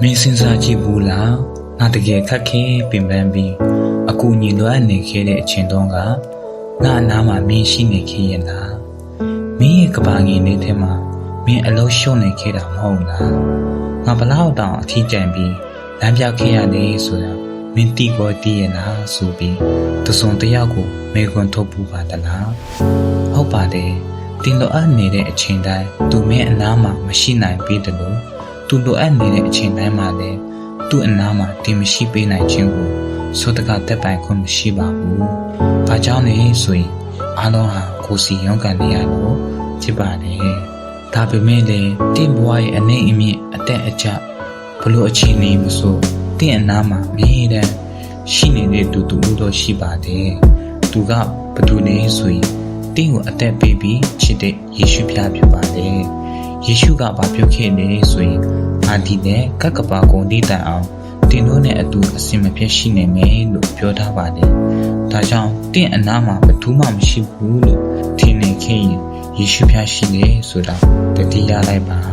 မင်းစဉ်းစားကြည့်ဘူးလားငါတကယ်ခက်ခဲပင်ပန်းပြီးအကူအညီလိုအပ်နေခဲ့တဲ့အချိန်တုန်းကငါအနားမှာမင်းရှိနေခဲ့ရဲ့လားမင်းရဲ့ကဘာငင်လေးထဲမှာမင်းအလုံးရှုံးနေခဲ့တာမဟုတ်လားငါဘလောက်တောင်အထီးကျန်ပြီးလမ်းပြခဲ့ရတယ်ဆိုတာမင်းတီကိုတီးရလားဆိုပြီးတစုံတယောက်ကိုမေခွန်းထုတ်ပူပါတလားဟုတ်ပါတယ်တင်လိုအပ်နေတဲ့အချိန်တိုင်းသူမင်းအနားမှာမရှိနိုင်ပေးတယ်လို့သူလိုအပ်နေတဲ့အချိန်တိုင်းမှာလည်းသူ့အနားမှာတင်မရှိပေးနိုင်ခြင်းကိုဆိုတကတက်ပိုင်ခွင့်မရှိပါဘူး။ဘာကြောင့်လဲဆိုရင်အားလုံးဟာကိုယ်စီရုန်းကန်နေရလို့ဖြစ်ပါတယ်။ဒါပေမဲ့လည်းတင့်ဘဝရဲ့အနေအမြင့်အတက်အကျဘလို့အခြေအနေမဆိုတင့်အနားမှာအမြဲတမ်းရှိနေတဲ့သူတော့ရှိပါတယ်။သူကဘသူလဲဆိုရင်တင့်ကိုအသက်ပေးပြီးချစ်တဲ့ယေရှုဖျားဖြစ်ပါတယ်။ယေရှုကဘာပြောခဲ့လဲဆိုရင်ငါဒီနဲ့ကပ်ကပါကုန်တည်တန်အောင်တင်တို့နဲ့အတူအစင်မပြတ်ရှိနေမယ်လို့ပြောထားပါတယ်။ဒါကြောင့်တင့်အနားမှာဘယ်သူမှမရှိဘူးလို့ထင်နေခဲ့ရင်ယေရှုဖျားရှိတယ်ဆိုတာတတိယလိုက်ပါ